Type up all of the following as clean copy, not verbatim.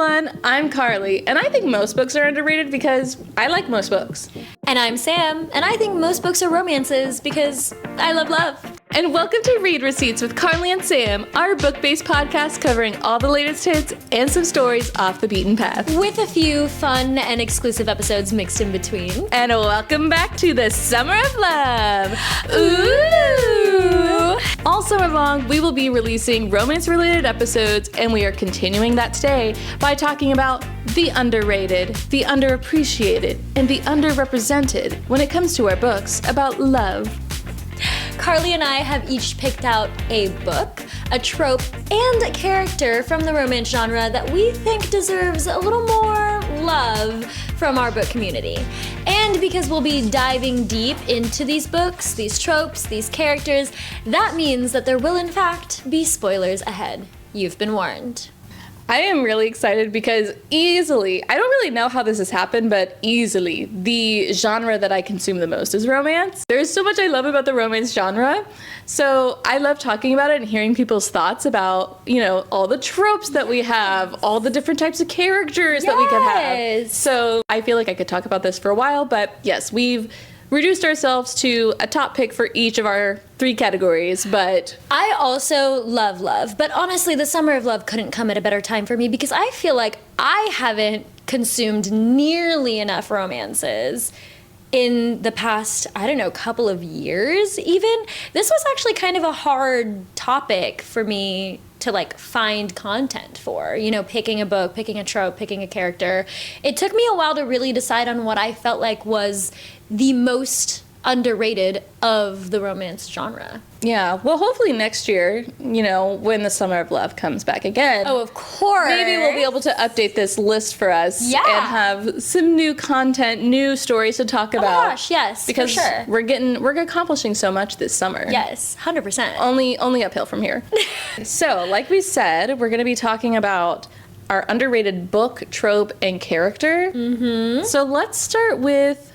everyone, I'm Carly, and I think most books are underrated because I like most books. And I'm Sam, and I think most books are romances because I love love. And welcome to Read Receipts with Carly and Sam, our book-based podcast covering all the latest hits and some stories off the beaten path. With a few fun and exclusive episodes mixed in between. And welcome back to the Summer of Love. Ooh! All summer long, we will be releasing romance-related episodes, and we are continuing that today by talking about the underrated, the underappreciated, and the underrepresented when it comes to our books about love. Carly and I have each picked out a book, a trope, and a character from the romance genre that we think deserves a little more love from our book community. And because we'll be diving deep into these books, these tropes, these characters, that means that there will in fact be spoilers ahead. You've been warned. I am really excited because easily, I don't really know how this has happened, but easily, the genre that I consume the most is romance. There's so much I love about the romance genre. So I love talking about it and hearing people's thoughts about, all the tropes that we have, all the different types of characters that we could have. So I feel like I could talk about this for a while, but yes, we've reduced ourselves to a top pick for each of our 3 categories, but I also love love, but honestly, the Summer of Love couldn't come at a better time for me because I feel like I haven't consumed nearly enough romances in the past, couple of years even. This was actually kind of a hard topic for me to find content for, picking a book, picking a trope, picking a character. It took me a while to really decide on what I felt like was the most underrated of the romance genre. Yeah, well, hopefully next year, when the Summer of Love comes back again. Oh, of course. Maybe we'll be able to update this list for us and have some new content, new stories to talk about. Oh my gosh, yes, because for sure. we're accomplishing so much this summer. Yes, 100%. Only uphill from here. So, like we said, we're going to be talking about our underrated book, trope, and character. Mm-hmm. So let's start with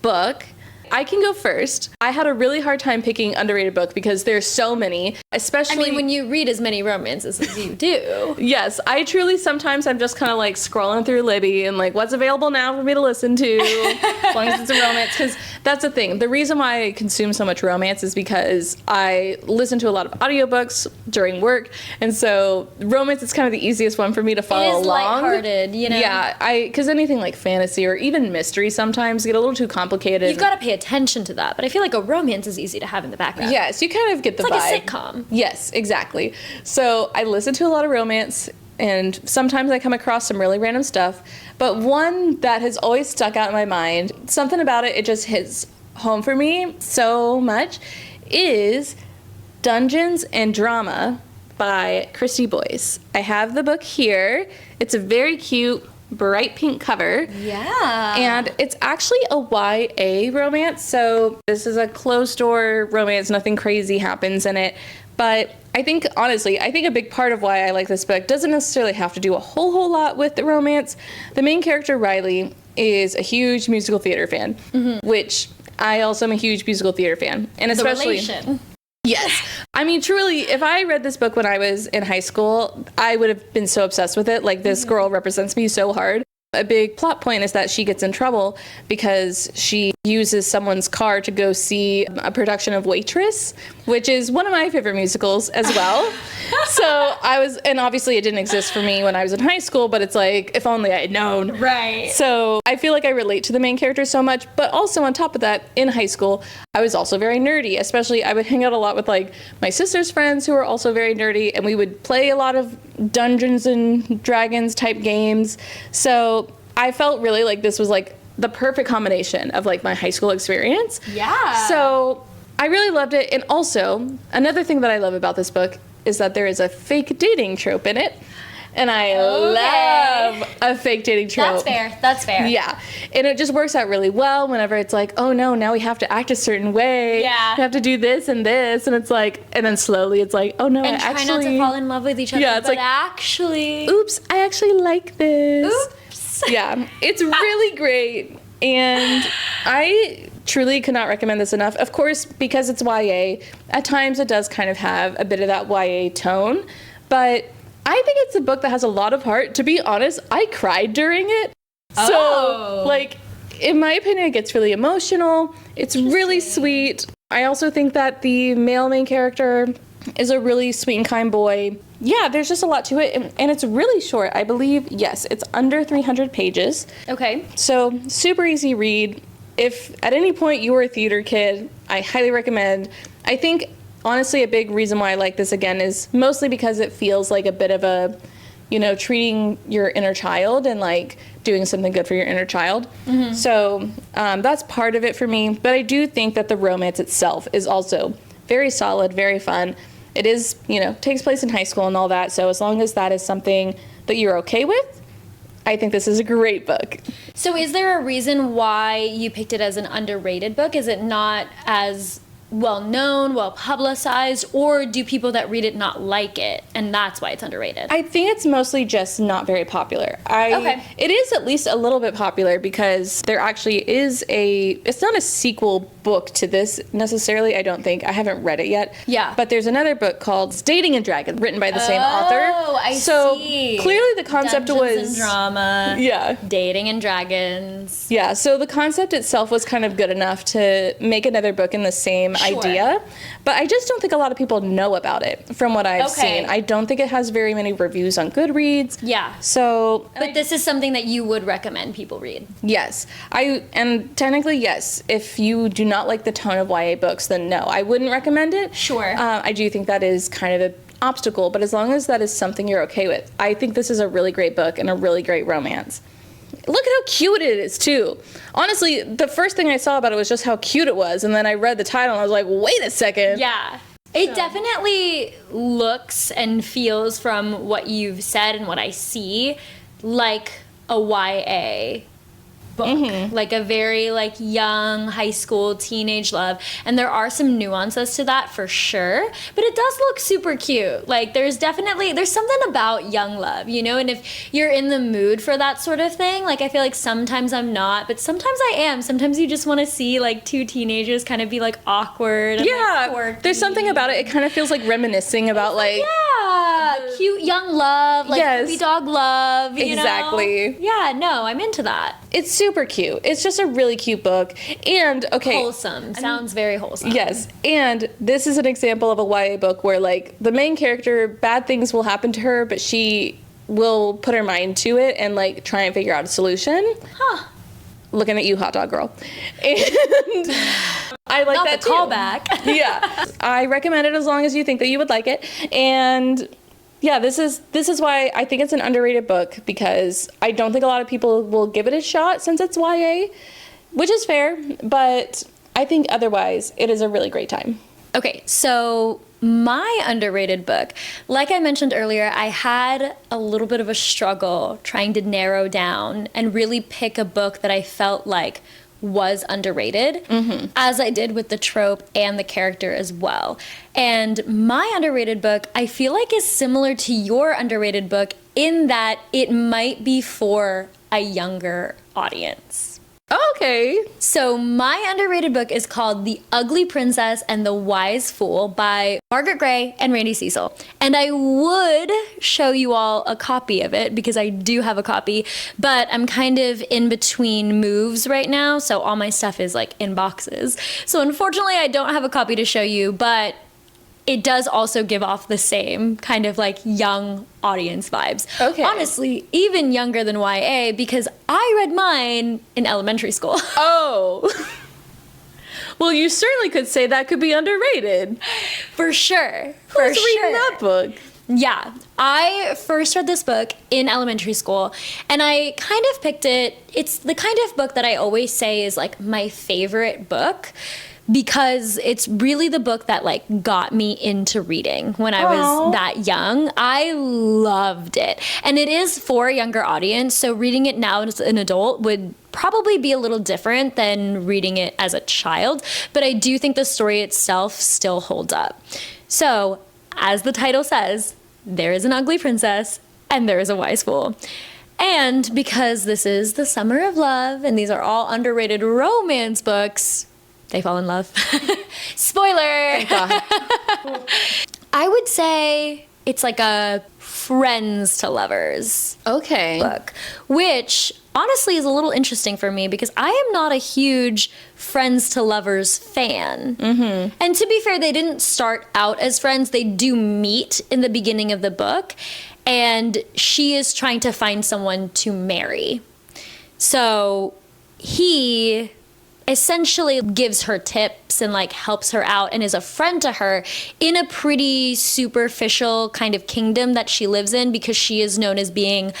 book. I can go first. I had a really hard time picking underrated book because there's so many, especially when you read as many romances as you do. Yes, I truly sometimes I'm just kind of scrolling through Libby and what's available now for me to listen to, as long as it's a romance, because that's the thing. The reason why I consume so much romance is because I listen to a lot of audiobooks during work, and so romance is kind of the easiest one for me to follow along. It is lighthearted, Yeah, because anything like fantasy or even mystery sometimes get a little too complicated. You've got to pay attention to that, but I feel like a romance is easy to have in the background. Yes, you kind of get the vibe. It's like a sitcom. Yes, exactly. So I listen to a lot of romance, and sometimes I come across some really random stuff, but one that has always stuck out in my mind, something about it just hits home for me so much, is Dungeons and Drama by Christy Boyce. I have the book here. It's a very cute, bright pink cover. Yeah. And it's actually a YA romance, so this is a closed door romance, nothing crazy happens in it. But I think, honestly, a big part of why I like this book doesn't necessarily have to do a whole lot with the romance. The main character, Riley, is a huge musical theater fan, which I also am a huge musical theater fan. And especially... The relation. Yes. Truly, if I read this book when I was in high school, I would have been so obsessed with it. This girl represents me so hard. A big plot point is that she gets in trouble because she uses someone's car to go see a production of Waitress, which is one of my favorite musicals as well. And obviously it didn't exist for me when I was in high school, but it's if only I had known. Right. So I feel like I relate to the main character so much, but also on top of that, in high school, I was also very nerdy, especially I would hang out a lot with my sister's friends who were also very nerdy, and we would play a lot of Dungeons and Dragons type games. So I felt really this was the perfect combination of my high school experience. Yeah. So I really loved it. And also, another thing that I love about this book is that there is a fake dating trope in it. And I love a fake dating trope. That's fair. Yeah. And it just works out really well whenever it's oh no, now we have to act a certain way. Yeah. We have to do this and this. And it's and then slowly it's oh no, and I try actually... not to fall in love with each other. Yeah, it's but actually... Oops, I actually like this. Oops. Yeah. It's really great. And I truly could not recommend this enough. Of course, because it's YA, at times it does kind of have a bit of that YA tone. But I think it's a book that has a lot of heart. To be honest, I cried during it. So, like, in my opinion, it gets really emotional. It's really sweet. I also think that the male main character is a really sweet and kind boy. Yeah, there's just a lot to it, and it's really short. I believe, yes, it's under 300 pages. Okay. So, super easy read. If at any point you were a theater kid, I highly recommend. I think, honestly, a big reason why I like this again is mostly because it feels like a bit of a, treating your inner child and, like, doing something good for your inner child. Mm-hmm. So that's part of it for me. But I do think that the romance itself is also very solid, very fun. It is, takes place in high school and all that. So as long as that is something that you're okay with, I think this is a great book. So is there a reason why you picked it as an underrated book? Is it not as well known, well publicized, or do people that read it not like it and that's why it's underrated? I think it's mostly just not very popular. Okay. It is at least a little bit popular because there actually is it's not a sequel book to this necessarily, I don't think. I haven't read it yet. Yeah. But there's another book called Dating and Dragon, written by the same author. Oh, I see. So clearly the concept Dungeons was... and drama. Yeah. Dating and dragons. Yeah, so the concept itself was kind of good enough to make another book in the same idea, but I just don't think a lot of people know about it from what I've seen. I don't think it has very many reviews on Goodreads. Yeah. So, but this is something that you would recommend people read. Yes. And technically, yes. If you do not like the tone of YA books, then no, I wouldn't recommend it. Sure. I do think that is kind of an obstacle, but as long as that is something you're okay with, I think this is a really great book and a really great romance. Look at how cute it is, too. Honestly, the first thing I saw about it was just how cute it was, and then I read the title and I was like, wait a second. Yeah. It definitely looks and feels, from what you've said and what I see, like a YA book. Mm-hmm. Like a very, like, young, high school, teenage love. And there are some nuances to that for sure. But it does look super cute. Like, there's something about young love, And if you're in the mood for that sort of thing, like, I feel like sometimes I'm not, but sometimes I am. Sometimes you just want to see, like, two teenagers kind of be, like, awkward. And, like, quirky. There's something about it. It kind of feels like reminiscing about, like... Yeah, cute young love, like puppy dog love, Exactly. Yeah, no, I'm into that. It's super cute. It's just a really cute book. And, okay. Wholesome. Sounds very wholesome. Yes. And this is an example of a YA book where, like, the main character, bad things will happen to her, but she will put her mind to it and, like, try and figure out a solution. Huh. Looking at you, hot dog girl. And I like Not that the callback. Yeah. I recommend it as long as you think that you would like it. And yeah, this is why I think it's an underrated book, because I don't think a lot of people will give it a shot since it's YA, which is fair, but I think otherwise it is a really great time. Okay, so my underrated book, like I mentioned earlier, I had a little bit of a struggle trying to narrow down and really pick a book that I felt like was underrated, as I did with the trope and the character as well. And my underrated book, I feel like, is similar to your underrated book in that it might be for a younger audience. Okay. So my underrated book is called The Ugly Princess and the Wise Fool by Margaret Gray and Randy Cecil. And I would show you all a copy of it because I do have a copy, but I'm kind of in between moves right now, so all my stuff is like in boxes. So unfortunately I don't have a copy to show you, but it does also give off the same kind of like young audience vibes. Okay. Honestly, even younger than YA, because I read mine in elementary school. Oh. Well, you certainly could say that could be underrated. For sure. Who's reading that book? Yeah. I first read this book in elementary school, and I kind of picked it. It's the kind of book that I always say is like my favorite book, because it's really the book that like got me into reading when I was that young. I loved it. And it is for a younger audience, so reading it now as an adult would probably be a little different than reading it as a child, but I do think the story itself still holds up. So, as the title says, there is an ugly princess and there is a wise fool. And because this is the summer of love and these are all underrated romance books, they fall in love. Spoiler! Thank God. I would say it's like a friends to lovers Okay. book, which honestly is a little interesting for me because I am not a huge friends to lovers fan. Mm-hmm. And to be fair, they didn't start out as friends. They do meet in the beginning of the book, and she is trying to find someone to marry. So he essentially gives her tips and like helps her out and is a friend to her in a pretty superficial kind of kingdom that she lives in, because she is known as being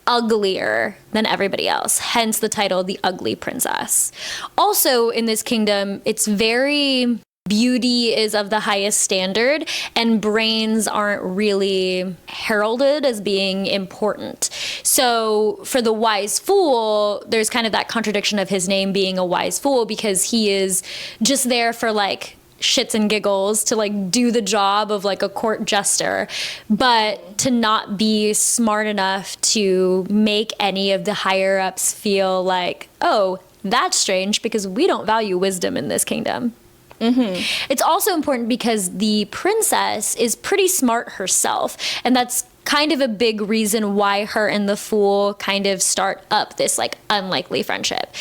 uglier than everybody else, hence the title The Ugly Princess. Also in this kingdom, it's very, beauty is of the highest standard, and brains aren't really heralded as being important. So for the wise fool, there's kind of that contradiction of his name being a wise fool, because he is just there for like shits and giggles to like do the job of like a court jester, but to not be smart enough to make any of the higher ups feel like, oh, that's strange because we don't value wisdom in this kingdom. Mm-hmm. It's also important because the princess is pretty smart herself, and that's kind of a big reason why her and the fool kind of start up this like unlikely friendship.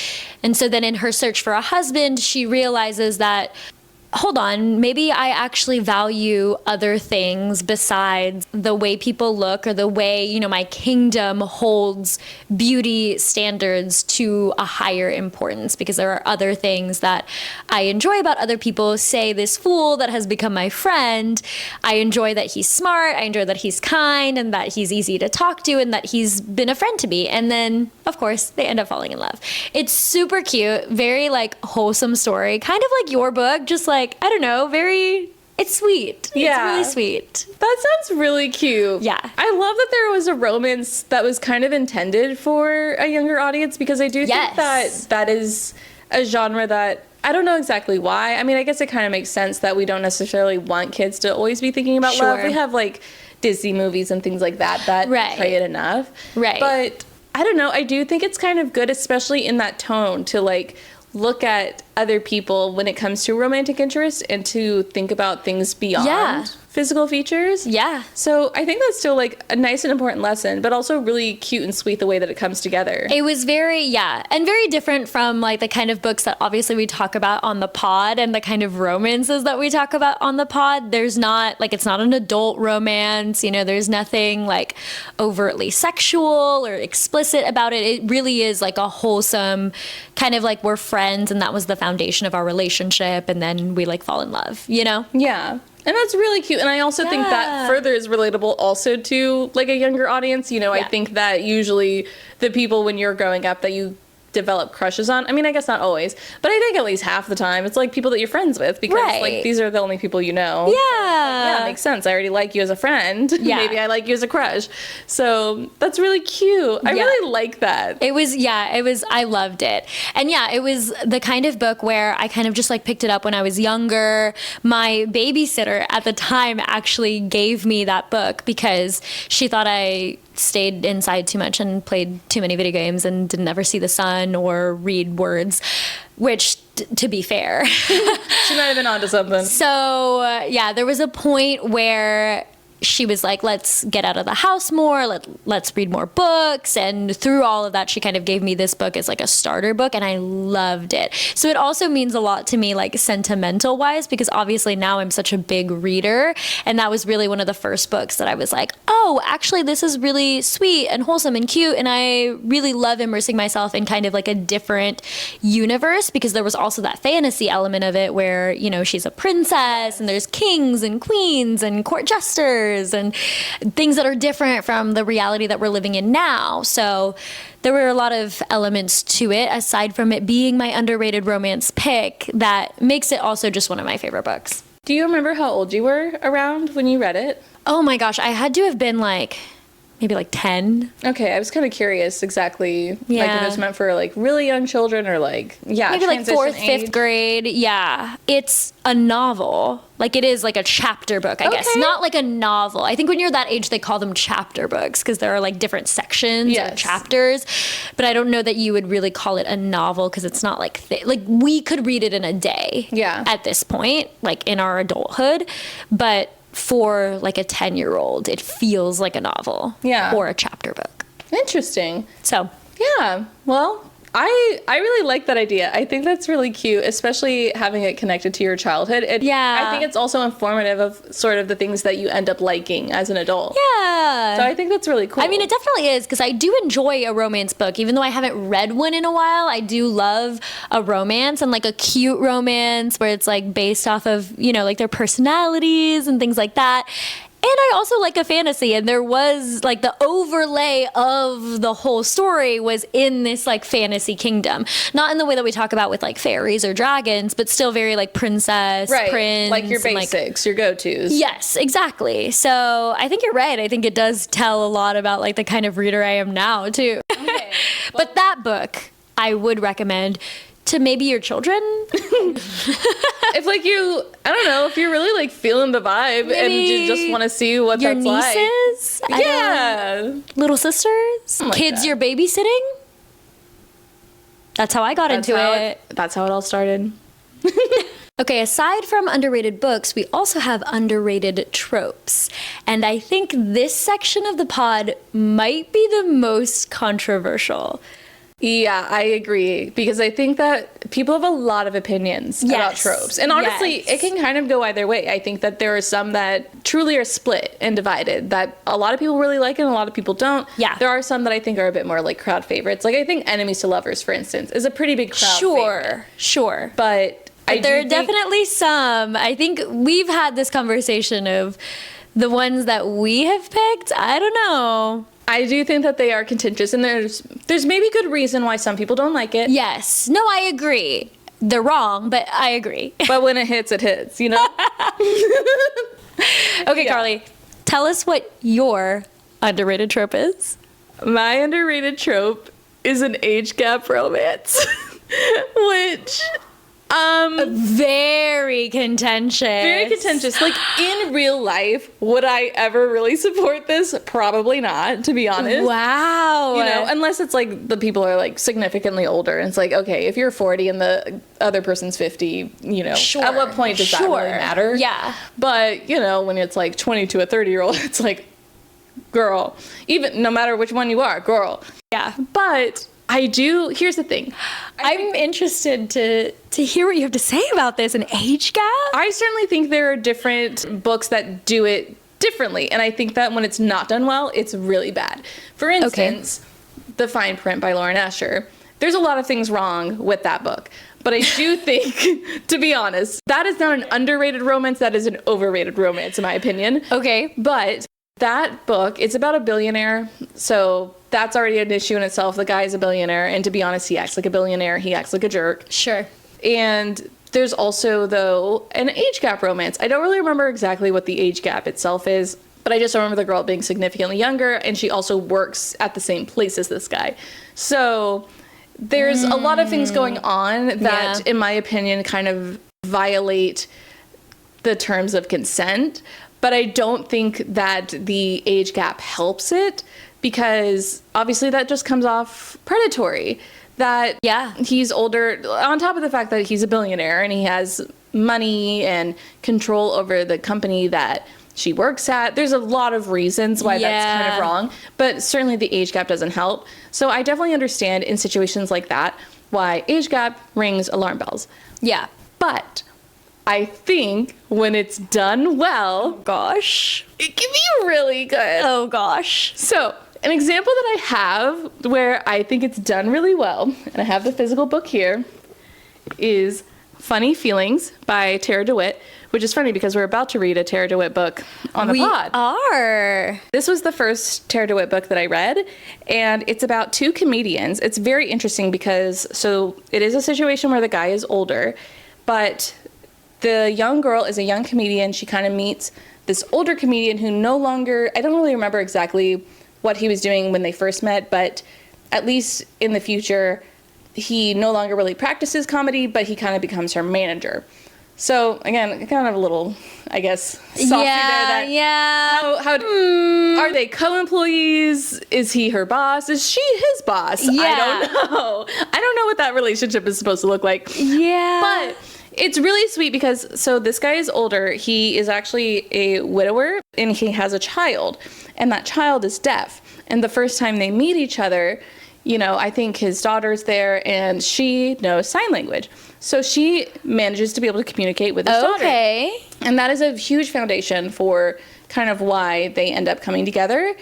And so then in her search for a husband, she realizes that, hold on, maybe I actually value other things besides the way people look or the way, you know, my kingdom holds beauty standards to a higher importance, because there are other things that I enjoy about other people. Say this fool that has become my friend, I enjoy that he's smart, I enjoy that he's kind, and that he's easy to talk to, and that he's been a friend to me. And then, of course, they end up falling in love. It's super cute, very like wholesome story, kind of like your book, just like, I don't know, it's sweet. Yeah. It's really sweet. That sounds really cute. Yeah. I love that there was a romance that was kind of intended for a younger audience, because I do think that is a genre that, I don't know exactly why. I mean, I guess it kind of makes sense that we don't necessarily want kids to always be thinking about love. We have like Disney movies and things like that portray it enough. Right. But I don't know, I do think it's kind of good, especially in that tone, to like look at other people when it comes to romantic interest and to think about things beyond physical features. Yeah. So I think that's still like a nice and important lesson, but also really cute and sweet the way that it comes together. It was very, and very different from like the kind of books that obviously we talk about on the pod and the kind of romances that we talk about on the pod. There's not, like, it's not an adult romance, you know, there's nothing like overtly sexual or explicit about it. It really is like a wholesome kind of like, we're friends and that was the foundation of our relationship, and then we like fall in love, you know? Yeah. And that's really cute. And I also think that further is relatable also to like a younger audience. You know, I think that usually the people when you're growing up that you develop crushes on, I mean, I guess not always, but I think at least half the time it's like people that you're friends with, because like these are the only people you know. Yeah. It makes sense. I already like you as a friend. Yeah. Maybe I like you as a crush. So that's really cute. I really like that. It was, I loved it. And it was the kind of book where I kind of just like picked it up when I was younger. My babysitter at the time actually gave me that book because she thought I stayed inside too much and played too many video games and didn't ever see the sun or read words, which, to be fair, she might have been onto something. So there was a point where she was like, let's get out of the house more, let's read more books. And through all of that, she kind of gave me this book as like a starter book, and I loved it. So it also means a lot to me, like sentimental wise, because obviously now I'm such a big reader, and that was really one of the first books that I was like, oh, actually this is really sweet and wholesome and cute, and I really love immersing myself in kind of like a different universe, because there was also that fantasy element of it where, you know, she's a princess and there's kings and queens and court jesters and things that are different from the reality that we're living in now. So there were a lot of elements to it, aside from it being my underrated romance pick, that makes it also just one of my favorite books. Do you remember how old you were around when you read it? Oh my gosh, I had to have been like maybe like 10. Okay, I was kind of curious exactly, like if it was meant for like really young children or like, maybe like 4th, 5th grade. Yeah. It's a novel. Like it is like a chapter book, I guess. Not like a novel. I think when you're that age, they call them chapter books because there are like different sections or chapters. But I don't know that you would really call it a novel because it's not like, like we could read it in a day at this point, like in our adulthood. But for like a 10-year-old, it feels like a novel or a chapter book. Interesting. So, yeah, well, I really like that idea. I think that's really cute, especially having it connected to your childhood. I think it's also informative of sort of the things that you end up liking as an adult. Yeah. So I think that's really cool. I mean, it definitely is, because I do enjoy a romance book. Even though I haven't read one in a while, I do love a romance, and like a cute romance where it's like based off of, you know, like their personalities and things like that. And I also like a fantasy, and there was like the overlay of the whole story was in this like fantasy kingdom. Not in the way that we talk about with like fairies or dragons, but still very like princess, prince. Like your basics, your go-tos. Yes, exactly. So I think you're right. I think it does tell a lot about like the kind of reader I am now too. Okay. But that book I would recommend to maybe your children. If like you, I don't know, if you're really like feeling the vibe maybe and you just want to see what your that's nieces, like. Yeah. Little sisters, like kids that. you're babysitting. That's how I got into it. That's how it all started. Okay, aside from underrated books, we also have underrated tropes. And I think this section of the pod might be the most controversial. Yeah, I agree, because I think that people have a lot of opinions about tropes. And honestly, it can kind of go either way. I think that there are some that truly are split and divided, that a lot of people really like it and a lot of people don't. Yeah. There are some that I think are a bit more like crowd favorites. Like I think Enemies to Lovers, for instance, is a pretty big crowd favorite. Sure. But there are definitely some. I think we've had this conversation of the ones that we have picked. I don't know. I do think that they are contentious, and there's maybe good reason why some people don't like it. Yes. No, I agree. They're wrong, but I agree. But when it hits, you know? Okay, yeah. Carly, tell us what your underrated trope is. My underrated trope is an age gap romance, which... very contentious. Very contentious. Like, in real life, would I ever really support this? Probably not, to be honest. Wow. You know, unless it's like the people are like significantly older. And it's like, okay, if you're 40 and the other person's 50, you know, at what point does that really matter? Yeah. But, you know, when it's like 20 to a 30-year-old, it's like, girl, even no matter which one you are, girl. Yeah. But... here's the thing. I'm interested to hear what you have to say about this, an age gap. I certainly think there are different books that do it differently, and I think that when it's not done well, it's really bad. For instance, The Fine Print by Lauren Asher. There's a lot of things wrong with that book, but I do think, to be honest, that is not an underrated romance, that is an overrated romance, in my opinion. Okay. But that book, it's about a billionaire, so that's already an issue in itself. The guy is a billionaire, and to be honest, he acts like a billionaire. He acts like a jerk. Sure. And there's also, though, an age gap romance. I don't really remember exactly what the age gap itself is, but I just remember the girl being significantly younger, and she also works at the same place as this guy. So there's a lot of things going on that, in my opinion, kind of violate the terms of consent. But I don't think that the age gap helps it, because obviously that just comes off predatory. That he's older, on top of the fact that he's a billionaire and he has money and control over the company that she works at. There's a lot of reasons why that's kind of wrong, but certainly the age gap doesn't help. So I definitely understand in situations like that why age gap rings alarm bells. Yeah. But I think when it's done well, gosh, it can be really good. Oh gosh. So an example that I have where I think it's done really well, and I have the physical book here, is Funny Feelings by Tara DeWitt, which is funny because we're about to read a Tara DeWitt book on the pod. We are. This was the first Tara DeWitt book that I read, and it's about two comedians. It's very interesting because, so it is a situation where the guy is older, but the young girl is a young comedian. She kind of meets this older comedian who no longer, I don't really remember exactly what he was doing when they first met, but at least in the future, he no longer really practices comedy, but he kind of becomes her manager. So again, kind of a little, I guess, softy there. How are they co-employees? Is he her boss? Is she his boss? Yeah. I don't know. I don't know what that relationship is supposed to look like. Yeah. But It's really sweet because, so this guy is older. He is actually a widower and he has a child, and that child is deaf. And the first time they meet each other, you know, I think his daughter's there and she knows sign language. So she manages to be able to communicate with his daughter. And that is a huge foundation for kind of why they end up coming together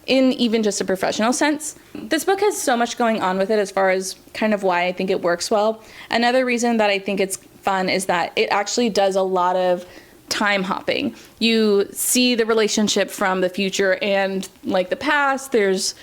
in even just a professional sense. This book has so much going on with it as far as kind of why I think it works well. Another reason that I think it's fun is that it actually does a lot of time hopping. You see the relationship from the future and like the past. There's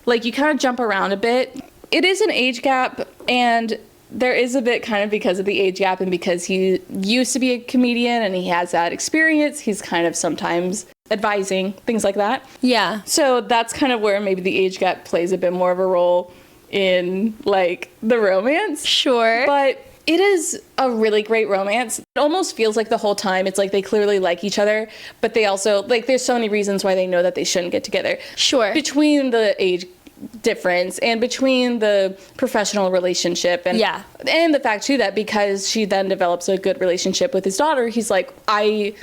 like, you kind of jump around a bit. It is an age gap, and there is a bit kind of because of the age gap and because he used to be a comedian and he has that experience. He's kind of sometimes advising, things like that. Yeah. So that's kind of where maybe the age gap plays a bit more of a role in like the romance. Sure. But it is a really great romance. It almost feels like the whole time it's like they clearly like each other, but they also, like, there's so many reasons why they know that they shouldn't get together. Sure. Between the age difference and between the professional relationship and the fact too that because she then develops a good relationship with his daughter, he's like, I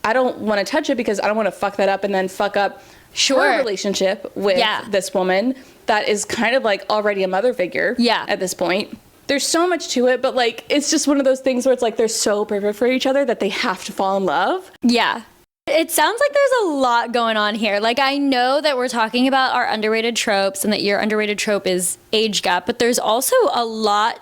don't want to touch it because I don't want to fuck that up and then fuck up her relationship with this woman that is kind of like already a mother figure at this point. There's so much to it, but like it's just one of those things where it's like they're so perfect for each other that they have to fall in love. Yeah. It sounds like there's a lot going on here. Like, I know that we're talking about our underrated tropes and that your underrated trope is age gap, but there's also a lot,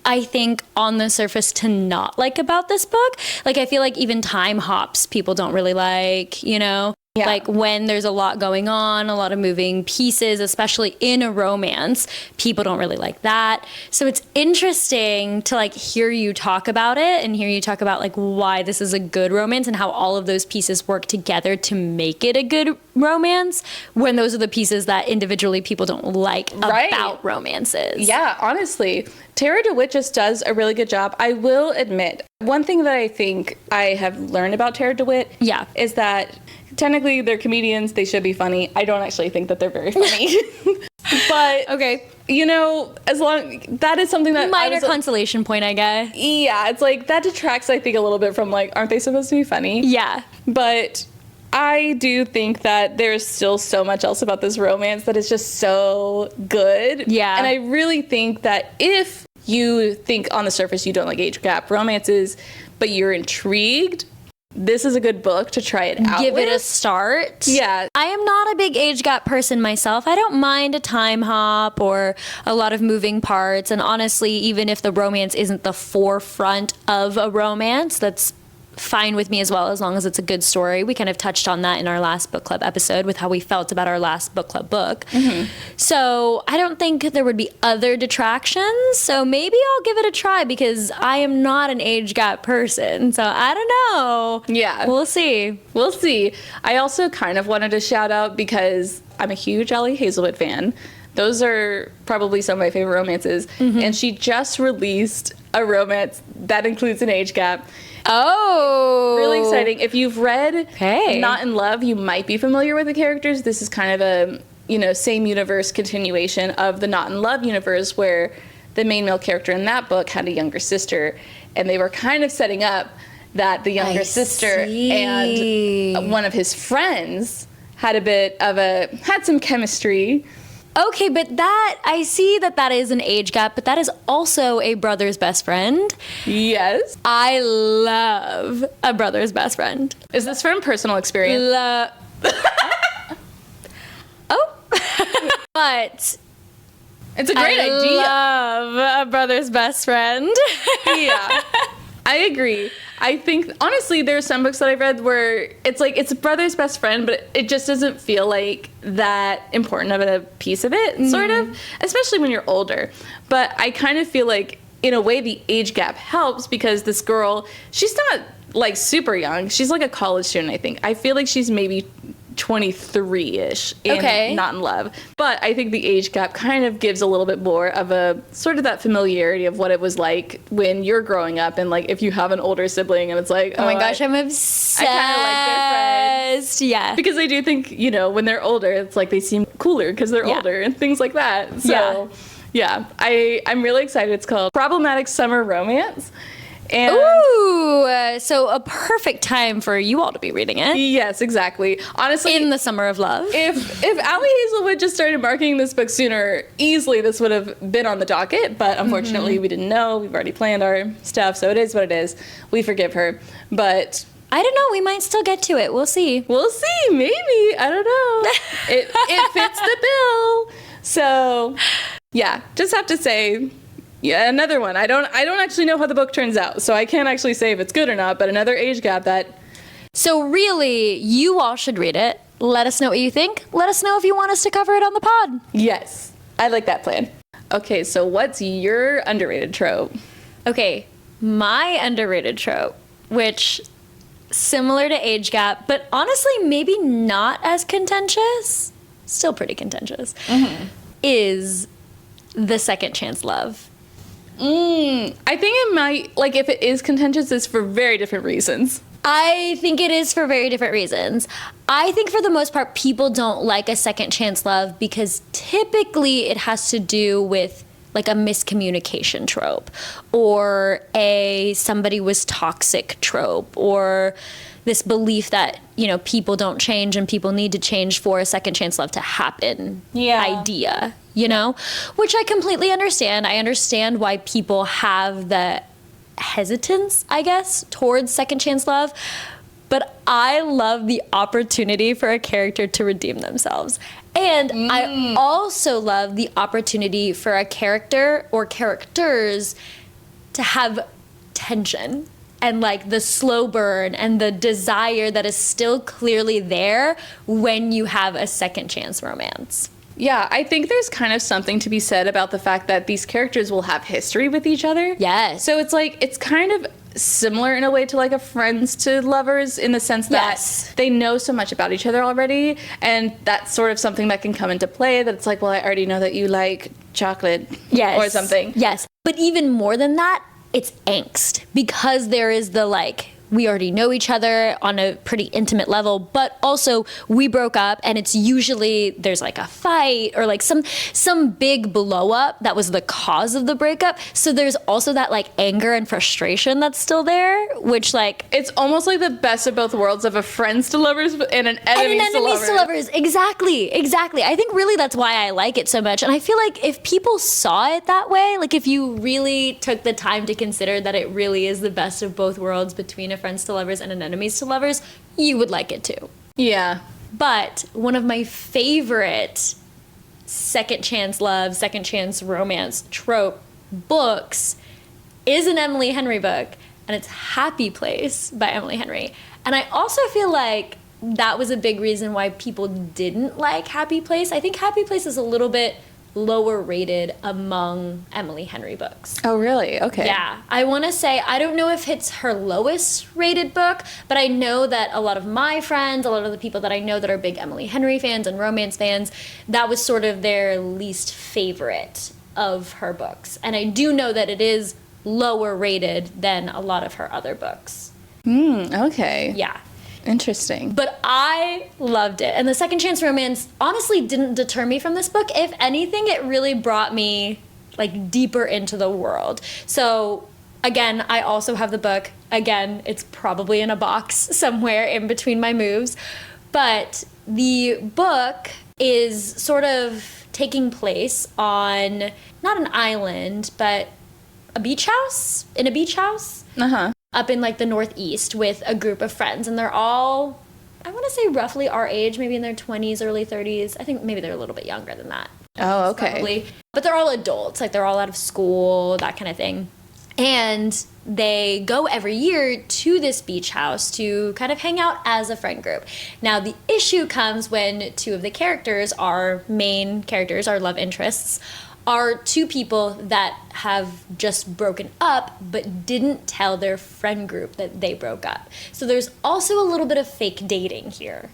I think, on the surface to not like about this book. Like, I feel like even time hops people don't really like, you know? Yeah. Like, when there's a lot going on, a lot of moving pieces, especially in a romance, people don't really like that. So it's interesting to, like, hear you talk about it and hear you talk about, like, why this is a good romance and how all of those pieces work together to make it a good romance when those are the pieces that individually people don't like about romances. Yeah, honestly. Tara DeWitt just does a really good job. I will admit, one thing that I think I have learned about Tara DeWitt is that technically they're comedians, they should be funny. I don't actually think that they're very funny. But you know, as long that is something that minor consolation point, I guess. Yeah, it's like that detracts, I think, a little bit from like, aren't they supposed to be funny? Yeah. But I do think that there's still so much else about this romance that is just so good. Yeah. And I really think that if you think on the surface you don't like age gap romances, but you're intrigued, this is a good book to try it out. Give it a start. Yeah. I am not a big age gap person myself. I don't mind a time hop or a lot of moving parts. And honestly, even if the romance isn't the forefront of a romance, that's fine with me as well, as long as it's a good story. We kind of touched on that in our last book club episode with how we felt about our last book club book. Mm-hmm. So I don't think there would be other detractions. So maybe I'll give it a try because I am not an age gap person. So I don't know. Yeah. We'll see. We'll see. I also kind of wanted to shout out because I'm a huge Ali Hazelwood fan. Those are probably some of my favorite romances. Mm-hmm. And she just released a romance that includes an age gap. Oh. Really exciting. If you've read Not in Love, you might be familiar with the characters. This is kind of a, you know, same universe continuation of the Not in Love universe where the main male character in that book had a younger sister, and they were kind of setting up that the younger sister and one of his friends had had some chemistry. Okay, but that, I see that is an age gap, but that is also a brother's best friend. Yes. I love a brother's best friend. Is this from personal experience? But it's a great idea. I love a brother's best friend. Yeah. I agree. I think, honestly, there are some books that I've read where it's like, it's a brother's best friend, but it just doesn't feel like that important of a piece of it, sort of, especially when you're older. But I kind of feel like, in a way, the age gap helps because this girl, she's not, like, super young. She's, like, a college student, I think. I feel like she's maybe 23-ish in Not in Love. But I think the age gap kind of gives a little bit more of a sort of that familiarity of what it was like when you're growing up, and like if you have an older sibling and it's like, oh my gosh, I'm obsessed. I kind of like their friends. Yeah. Because I do think, you know, when they're older, it's like they seem cooler because they're older and things like that. So yeah, I'm really excited. It's called Problematic Summer Romance. And Ooh, so a perfect time for you all to be reading it. yes, exactly. Honestly, In the summer of love. if Allie Hazelwood just started marketing this book sooner, easily this would have been on the docket. But unfortunately, we didn't know. We've already planned our stuff, so it is what it is. We forgive her. But I don't know. We might still get to it. We'll see. we'll see. Maybe, I don't know. It fits the bill. So yeah, just have to say. Yeah, another one. I don't actually know how the book turns out, so I can't actually say if it's good or not, but another age gap that... So really, you all should read it. Let us know what you think. Let us know if you want us to cover it on the pod. Yes, I like that plan. Okay, so what's your underrated trope? Okay, my underrated trope, which similar to age gap, but honestly maybe not as contentious, still pretty contentious, is the second chance love. I think it might, like, if it is contentious, it's for very different reasons. I think it is for very different reasons. I think for the most part, people don't like a second chance love because typically it has to do with like a miscommunication trope or a somebody was toxic trope or this belief that, you know, people don't change and people need to change for a second chance love to happen idea, you know, which I completely understand. I understand why people have the hesitance, I guess, towards second chance love. But I love the opportunity for a character to redeem themselves. And I also love the opportunity for a character or characters to have tension and like the slow burn and the desire that is still clearly there when you have a second chance romance. Yeah, I think there's kind of something to be said about the fact that these characters will have history with each other. Yes. So it's like, it's kind of similar in a way to like a friends to lovers in the sense that Yes. they know so much about each other already. And that's sort of something that can come into play that it's like, well, I already know that you like chocolate or something. Yes. But even more than that, it's angst because there is the like, we already know each other on a pretty intimate level, but also we broke up and it's usually there's like a fight or like some big blow up that was the cause of the breakup. So there's also that like anger and frustration that's still there, which like It's almost like the best of both worlds of a friends to lovers and an enemies to lovers. Exactly. I think really that's why I like it so much. And I feel like if people saw it that way, like if you really took the time to consider that it really is the best of both worlds between a friends to lovers and an enemies to lovers, you would like it too. Yeah. But one of my favorite second chance love, second chance romance trope books is an Emily Henry book, and it's Happy Place by Emily Henry. And I also feel like that was a big reason why people didn't like Happy Place. I think Happy Place is a little bit lower rated among Emily Henry books. Oh, really? Okay. Yeah, I want to say, I don't know if it's her lowest rated book, but I know that a lot of my friends, a lot of the people that I know that are big Emily Henry fans and romance fans, that was sort of their least favorite of her books. And I do know that it is lower rated than a lot of her other books. Okay. Yeah. Interesting. But I loved it. And the second chance romance honestly didn't deter me from this book. If anything, it really brought me like deeper into the world. So again, I also have the book. Again, it's probably in a box somewhere in between my moves. But the book is sort of taking place on not an island, but a beach house, in a beach house. Uh-huh. Up in like the Northeast with a group of friends, and they're all, I want to say roughly our age, maybe in their 20s, early 30s. I think maybe they're a little bit younger than that. Oh, okay. Probably. But they're all adults, like they're all out of school, that kind of thing. And they go every year to this beach house to kind of hang out as a friend group. Now, the issue comes when two of the characters, our main characters, our love interests, are two people that have just broken up but didn't tell their friend group that they broke up. So there's also a little bit of fake dating here.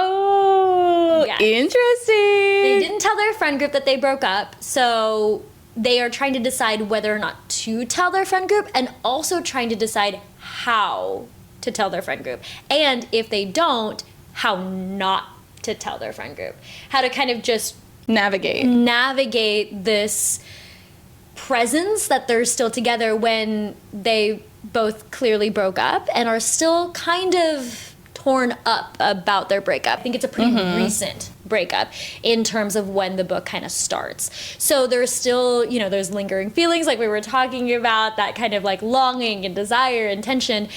Oh, Yeah. interesting. They didn't tell their friend group that they broke up, so they are trying to decide whether or not to tell their friend group and also trying to decide how to tell their friend group. And if they don't, how not to tell their friend group. How to kind of just navigate this presence that they're still together when they both clearly broke up and are still kind of torn up about their breakup. I think it's a pretty recent breakup in terms of when the book kind of starts. So there's still, you know, there's lingering feelings like we were talking about, that kind of like longing and desire and tension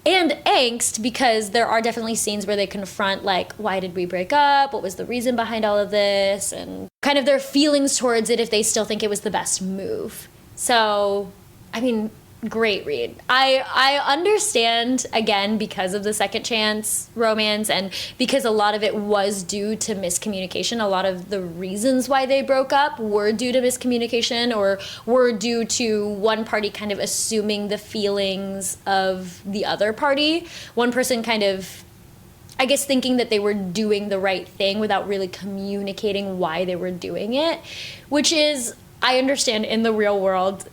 and angst, because there are definitely scenes where they confront like, why did we break up? What was the reason behind all of this? And kind of their feelings towards it if they still think it was the best move. So, I mean, great read. I understand, again, because of the second chance romance and because a lot of it was due to miscommunication. A lot of the reasons why they broke up were due to miscommunication or were due to one party kind of assuming the feelings of the other party. One person kind of, I guess, thinking that they were doing the right thing without really communicating why they were doing it, which is, I understand, in the real world,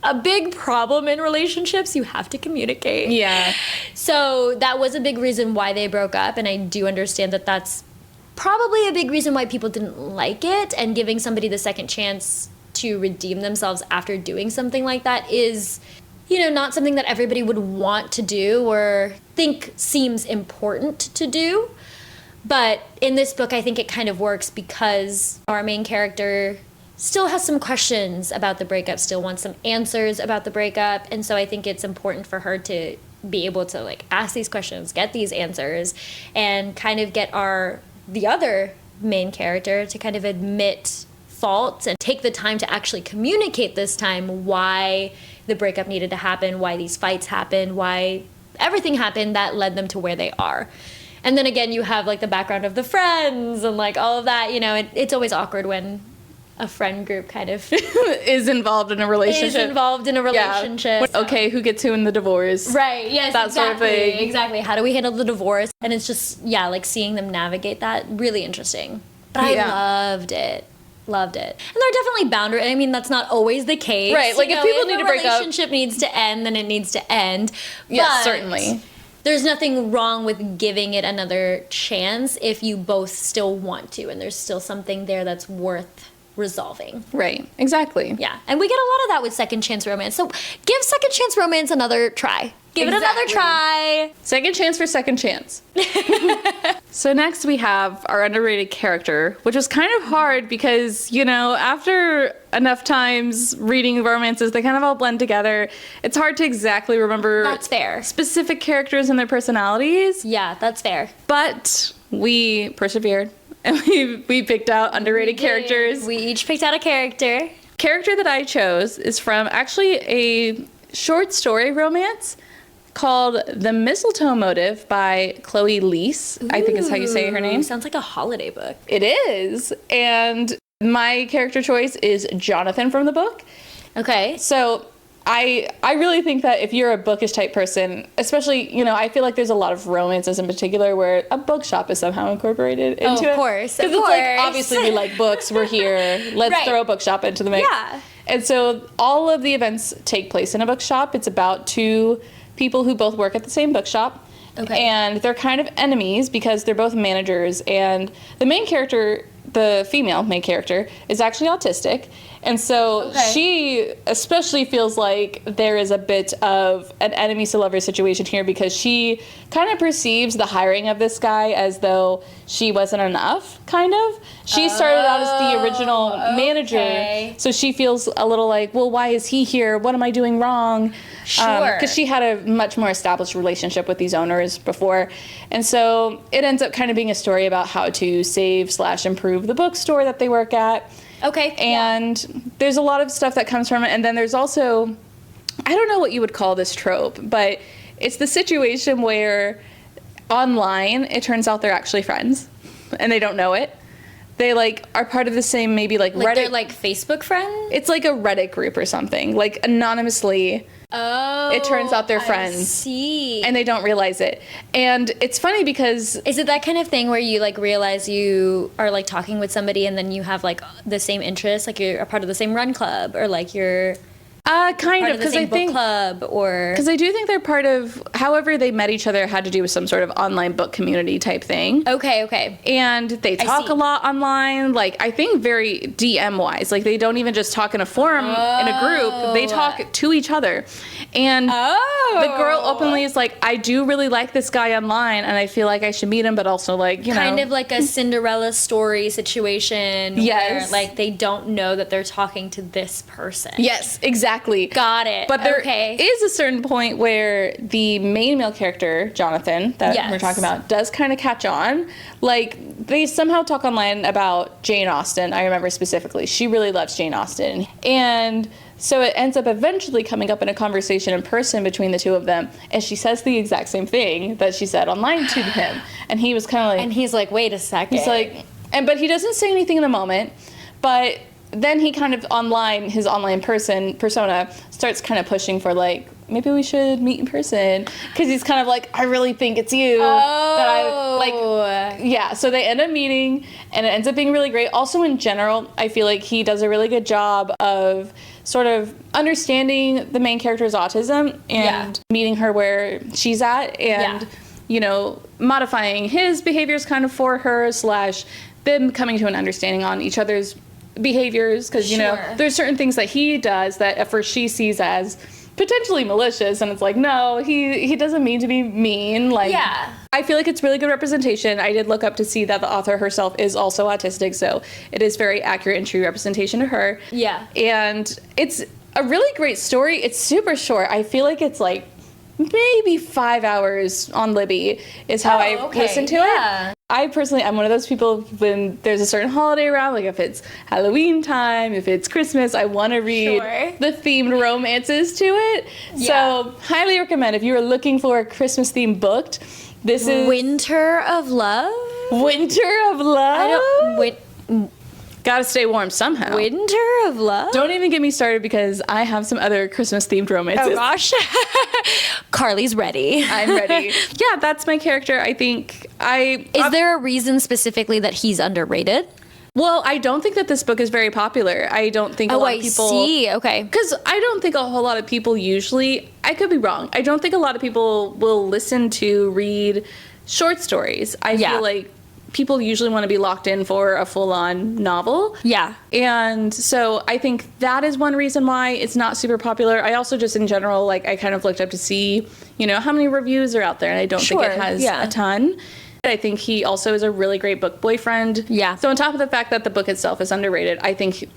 a big problem in relationships. You have to communicate. Yeah. So that was a big reason why they broke up, and I do understand that that's probably a big reason why people didn't like it, and giving somebody the second chance to redeem themselves after doing something like that is, you know, not something that everybody would want to do or think seems important to do. But in this book, I think it kind of works because our main character still has some questions about the breakup, still wants some answers about the breakup. And so I think it's important for her to be able to like ask these questions, get these answers, and kind of get the other main character to kind of admit faults and take the time to actually communicate this time why the breakup needed to happen, why these fights happened, why everything happened that led them to where they are. And then again, you have like the background of the friends and like all of that, you know, it's always awkward when a friend group kind of is involved in a relationship. Yeah. Okay, who gets who in the divorce? Right, yes, that exactly, sort of thing. Exactly. How do we handle the divorce? And it's just, yeah, like seeing them navigate that, really interesting. But I loved it. Loved it. And there are definitely boundaries. I mean, that's not always the case. Right, like if people need to break up. If a relationship needs to end, then it needs to end. Yes, but certainly. There's nothing wrong with giving it another chance if you both still want to, and there's still something there that's worth resolving. Right, exactly. Yeah, and we get a lot of that with second chance romance. So give second chance romance another try. Give it another try. Second chance for second chance. So next we have our underrated character, which was kind of hard because, you know, after enough times reading romances, they kind of all blend together. It's hard to exactly remember That's fair. specific characters and their personalities. Yeah, that's fair. But we persevered. And we picked out underrated characters. We each picked out a character. Character that I chose is from actually a short story romance called The Mistletoe Motive by Chloe Leese, I think is how you say her name. Sounds like a holiday book. It is. And my character choice is Jonathan from the book. Okay. So I really think that if you're a bookish type person, especially, you know, I feel like there's a lot of romances in particular where a bookshop is somehow incorporated into it. Of course. Because it's like, obviously we like books, we're here, let's Right. throw a bookshop into the mix. Yeah. And so all of the events take place in a bookshop. It's about two people who both work at the same bookshop. Okay. And they're kind of enemies because they're both managers. And the main character, the female main character, is actually autistic. And so she especially feels like there is a bit of an enemies to lovers situation here because she kind of perceives the hiring of this guy as though she wasn't enough, kind of. She started out as the original manager, so she feels a little like, well, why is he here? What am I doing wrong? Sure. Because she had a much more established relationship with these owners before. And so it ends up kind of being a story about how to save/improve the bookstore that they work at. Okay. And there's a lot of stuff that comes from it. And then there's also, I don't know what you would call this trope, but it's the situation where online it turns out they're actually friends and they don't know it. They like are part of the same maybe like Reddit. They're like Facebook friends? It's like a Reddit group or something. Like anonymously. Oh. It turns out they're I friends. see. And they don't realize it. And it's funny because Is it that kind of thing where you like realize you are like talking with somebody and then you have like the same interests, like you're a part of the same run club or like you're Kind part of, of the because same I book think club, or because I do think they're part of. However, they met each other had to do with some sort of online book community type thing. okay. And they talk see. a lot online. Like, I think very DM wise. Like, they don't even just talk in a forum in a group. They talk to each other. And the girl openly is like, I do really like this guy online, and I feel like I should meet him, but also, like, you know. Kind of like a Cinderella story situation. Yes. Where, like, they don't know that they're talking to this person. Yes, exactly. Got it. But there okay. is a certain point where the main male character, Jonathan, that Yes. we're talking about, does kind of catch on. Like, they somehow talk online about Jane Austen. I remember specifically. She really loves Jane Austen. And so it ends up eventually coming up in a conversation in person between the two of them. And she says the exact same thing that she said online to him. And he was kind of like... And he's like, wait a second. He's like... But he doesn't say anything in the moment. But then he kind of online, his online persona, starts kind of pushing for, like, maybe we should meet in person. Because he's kind of like, I really think it's you. Yeah, so they end up meeting, and it ends up being really great. Also, in general, I feel like he does a really good job of sort of understanding the main character's autism and meeting her where she's at, and, you know, modifying his behaviors kind of for her, / them coming to an understanding on each other's behaviors, because, you know, there's certain things that he does that at first she sees as potentially malicious, and it's like, no, he doesn't mean to be mean. Like, I feel like it's really good representation. I did look up to see that the author herself is also autistic, so it is very accurate and true representation to her. And it's a really great story. It's super short. I feel like it's like maybe 5 hours on Libby is how I listen to it. I personally, I'm one of those people, when there's a certain holiday around, like if it's Halloween time, if it's Christmas, I want to read the themed romances to it. So highly recommend if you are looking for a Christmas themed book. This is Winter of Love. Winter of Love. Gotta stay warm somehow. Winter of Love? Don't even get me started, because I have some other Christmas-themed romances. Oh, gosh. Carly's ready. I'm ready. Yeah, that's my character. I think Is there a reason specifically that he's underrated? Well, I don't think that this book is very popular. I don't think a lot of people... Oh, I see. Okay. Because I don't think a whole lot of people usually... I could be wrong. I don't think a lot of people will read short stories. I feel like people usually want to be locked in for a full-on novel. Yeah. And so I think that is one reason why it's not super popular. I also just in general, like, I kind of looked up to see, you know, how many reviews are out there, and I don't think it has a ton. I think he also is a really great book boyfriend. Yeah. So on top of the fact that the book itself is underrated, I think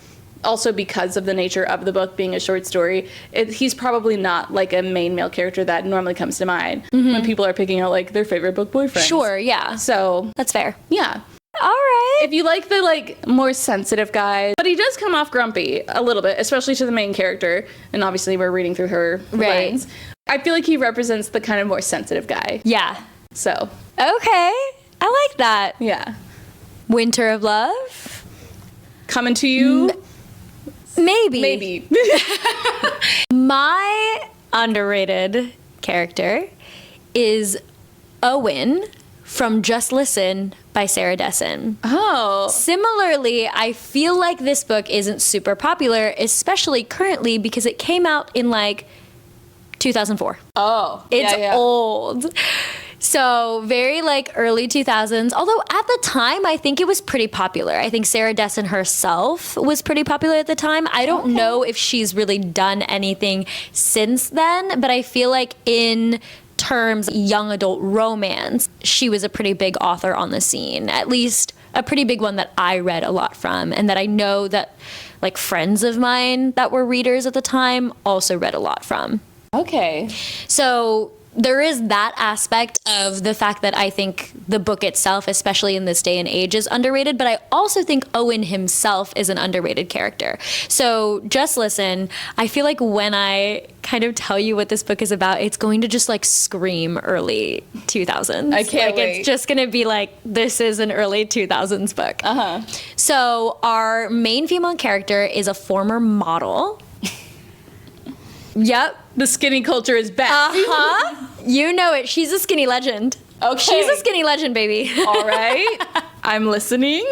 also because of the nature of the book being a short story, he's probably not like a main male character that normally comes to mind when people are picking out like their favorite book boyfriends. Sure, yeah. So that's fair. Yeah. All right. If you like the like more sensitive guy, but he does come off grumpy a little bit, especially to the main character, and obviously we're reading through her lens. I feel like he represents the kind of more sensitive guy. Yeah. So. Okay. I like that. Yeah. Winter of Love. Coming to you. Maybe. My underrated character is Owen from Just Listen by Sarah Dessen. Oh. Similarly, I feel like this book isn't super popular, especially currently because it came out in like 2004. Oh. It's old. So very like early 2000s, although at the time I think it was pretty popular. I think Sarah Dessen herself was pretty popular at the time. I don't know if she's really done anything since then, but I feel like in terms of young adult romance, she was a pretty big author on the scene, at least a pretty big one that I read a lot from, and that I know that like friends of mine that were readers at the time also read a lot from. Okay. So there is that aspect of the fact that I think the book itself, especially in this day and age, is underrated, but I also think Owen himself is an underrated character. So Just Listen, I feel like when I kind of tell you what this book is about, it's going to just like scream early 2000s. I can't wait. It's just going to be like, this is an early 2000s book. Uh-huh. So our main female character is a former model. Yep. The skinny culture is back. Uh-huh. You know it. She's a skinny legend. Okay. She's a skinny legend, baby. All right. I'm listening.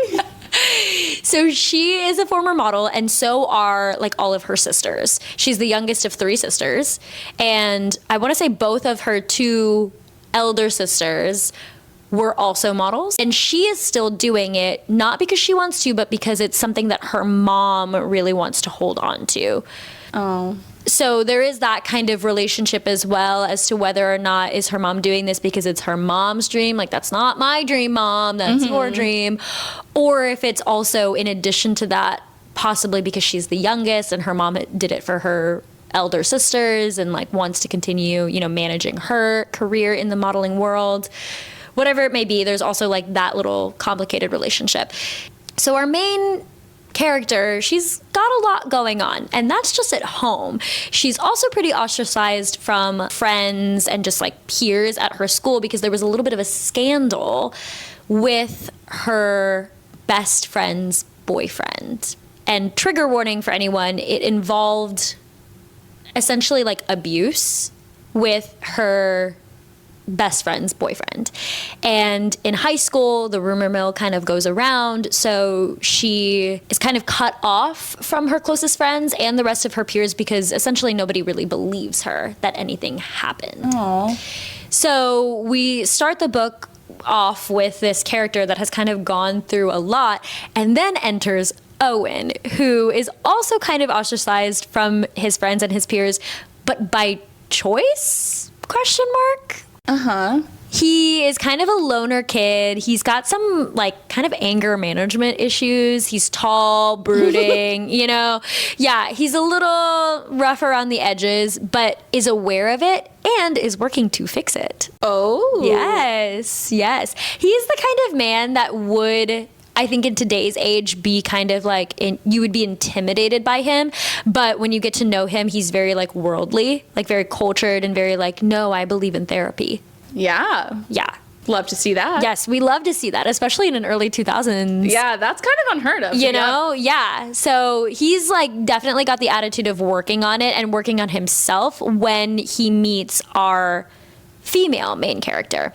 So she is a former model, and so are like all of her sisters. She's the youngest of 3 sisters, and I want to say both of her 2 elder sisters were also models, and she is still doing it, not because she wants to, but because it's something that her mom really wants to hold on to. Oh. So there is that kind of relationship as well, as to whether or not is her mom doing this because it's her mom's dream, like that's not my dream, mom, that's your dream, or if it's also in addition to that, possibly because she's the youngest and her mom did it for her elder sisters and like wants to continue, you know, managing her career in the modeling world. Whatever it may be, there's also like that little complicated relationship. So our main character, she's got a lot going on, and that's just at home. She's also pretty ostracized from friends and just like peers at her school because there was a little bit of a scandal with her best friend's boyfriend. And trigger warning for anyone, it involved essentially like abuse with her best friend's boyfriend. And in high school, the rumor mill kind of goes around, so she is kind of cut off from her closest friends and the rest of her peers because essentially nobody really believes her that anything happened. Aww. So we start the book off with this character that has kind of gone through a lot, and then enters Owen, who is also kind of ostracized from his friends and his peers, but by choice? Question mark? Uh-huh. He is kind of a loner kid. He's got some like kind of anger management issues. He's tall, brooding, you know. Yeah, he's a little rough around the edges, but is aware of it and is working to fix it. Oh. Yes, yes. He's the kind of man that would, I think in today's age, be kind of like, you would be intimidated by him. But when you get to know him, he's very like worldly, like very cultured and very like, no, I believe in therapy. Yeah. Yeah. Love to see that. Yes, we love to see that, especially in an early 2000s. Yeah, that's kind of unheard of. You know? Yeah. So he's like definitely got the attitude of working on it and working on himself when he meets our female main character.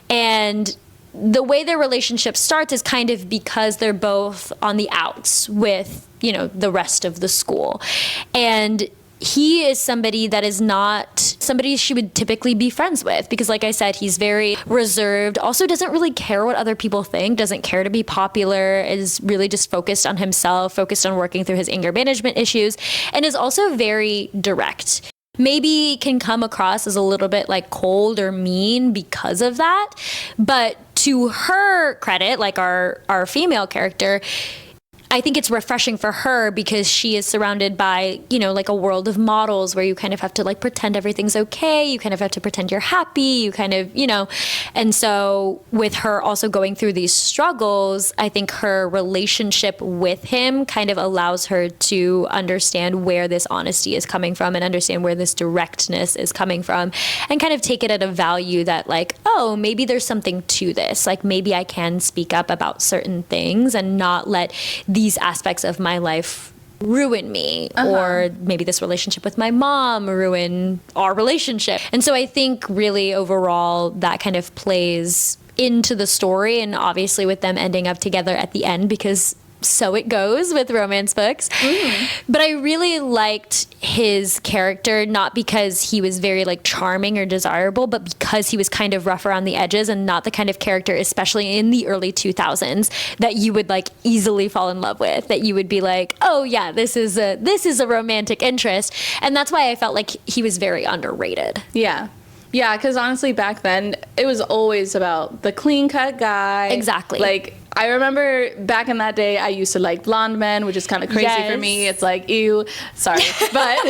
And the way their relationship starts is kind of because they're both on the outs with, you know, the rest of the school. And he is somebody that is not somebody she would typically be friends with because, like I said, he's very reserved, also doesn't really care what other people think, doesn't care to be popular, is really just focused on himself, focused on working through his anger management issues, and is also very direct. Maybe can come across as a little bit like cold or mean because of that, but to her credit, like our female character, I think it's refreshing for her because she is surrounded by, you know, like a world of models where you kind of have to like pretend everything's okay. You kind of have to pretend you're happy. You kind of, you know, and so with her also going through these struggles, I think her relationship with him kind of allows her to understand where this honesty is coming from and understand where this directness is coming from and kind of take it at a value that like, oh, maybe there's something to this. Like maybe I can speak up about certain things and not let these aspects of my life ruin me, or maybe this relationship with my mom ruin our relationship. And so I think really overall that kind of plays into the story, and obviously with them ending up together at the end because so it goes with romance books. But I really liked his character, not because he was very like charming or desirable, but because he was kind of rough around the edges and not the kind of character, especially in the early 2000s, that you would like easily fall in love with, that you would be like, oh yeah, this is a romantic interest. And that's why I felt like he was very underrated. Yeah. Yeah, because honestly, back then, it was always about the clean-cut guy. Exactly. Like, I remember back in that day, I used to like blonde men, which is kind of crazy for me. It's like, ew, sorry. But,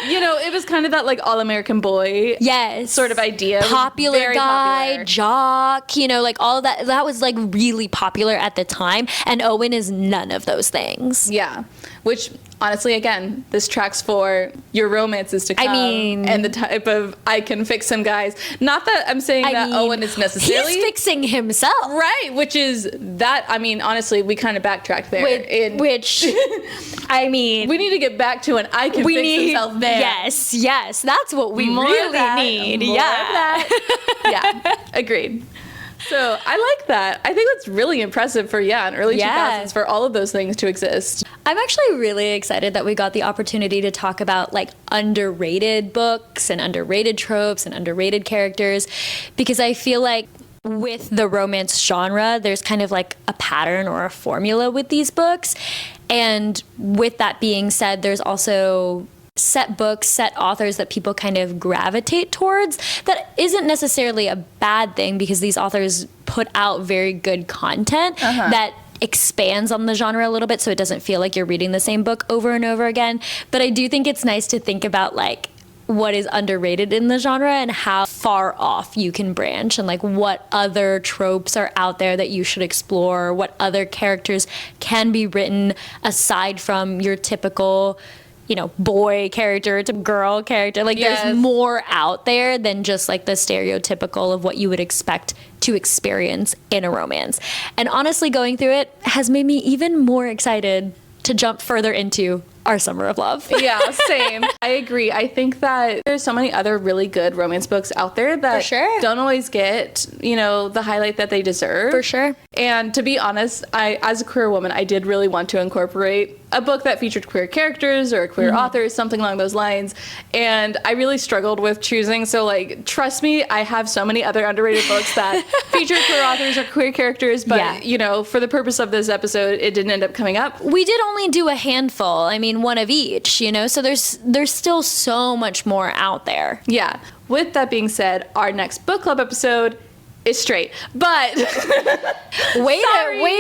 you know, it was kind of that like all-American boy sort of idea. Popular guy, jock, you know, like all that. That was like really popular at the time. And Owen is none of those things. Yeah. Which, honestly, again, this tracks for your romances to come. I mean, and the type of I can fix some guys. Not that I'm saying that Owen is necessarily. He's fixing himself. Right, which is that, I mean, honestly, we kind of backtracked there. Which, I mean. We need to get back to an I can fix himself there. Yes, that's what we really need. More of that. Yeah, agreed. So I like that. I think that's really impressive for, in early 2000s for all of those things to exist. I'm actually really excited that we got the opportunity to talk about like underrated books and underrated tropes and underrated characters, because I feel like with the romance genre, there's kind of like a pattern or a formula with these books. And with that being said, there's also set books, set authors that people kind of gravitate towards. That isn't necessarily a bad thing, because these authors put out very good content that expands on the genre a little bit, so it doesn't feel like you're reading the same book over and over again. But I do think it's nice to think about like what is underrated in the genre and how far off you can branch, and like what other tropes are out there that you should explore, what other characters can be written aside from your typical, you know, boy character to girl character. Like there's more out there than just like the stereotypical of what you would expect to experience in a romance. And honestly, going through it has made me even more excited to jump further into our summer of love. Yeah, same. I agree. I think that there's so many other really good romance books out there that don't always get, you know, the highlight that they deserve. For sure. And to be honest, as a queer woman, I did really want to incorporate a book that featured queer characters or queer authors, something along those lines. And I really struggled with choosing. So like, trust me, I have so many other underrated books that feature queer authors or queer characters. But, you know, for the purpose of this episode, it didn't end up coming up. We did only do a handful. I mean, one of each, you know, so there's still so much more out there. Yeah. With that being said, our next book club episode is straight, but way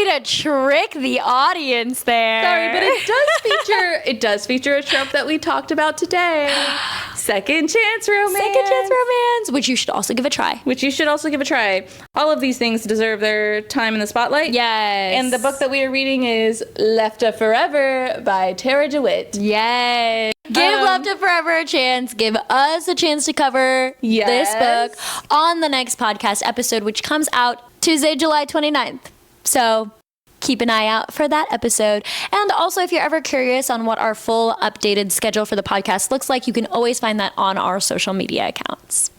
to trick the audience there. Sorry, but it does feature a trope that we talked about today. Second chance romance, which you should also give a try. All of these things deserve their time in the spotlight. Yes. And the book that we are reading is Left of Forever by Tara DeWitt. Yes. Give Left of Forever a chance. Give us a chance to cover this book on the next podcast episode, which comes out Tuesday, July 29th. So keep an eye out for that episode. And also, if you're ever curious on what our full updated schedule for the podcast looks like, you can always find that on our social media accounts.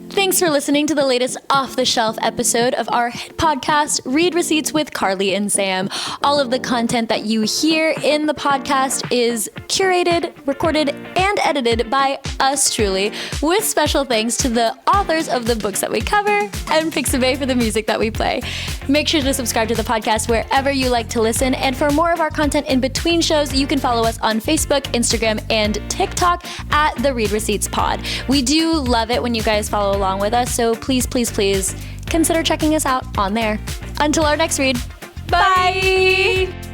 Thanks for listening to the latest off-the-shelf episode of our hit podcast, Read Receipts with Carly and Sam. All of the content that you hear in the podcast is curated, recorded, and edited by us truly, with special thanks to the authors of the books that we cover and Pixabay for the music that we play. Make sure to subscribe to the podcast wherever you like to listen, and for more of our content in between shows, you can follow us on Facebook, Instagram, and TikTok at the Read Receipts Pod. We do love it when you guys follow along with us, so please consider checking us out on there. Until our next read, bye!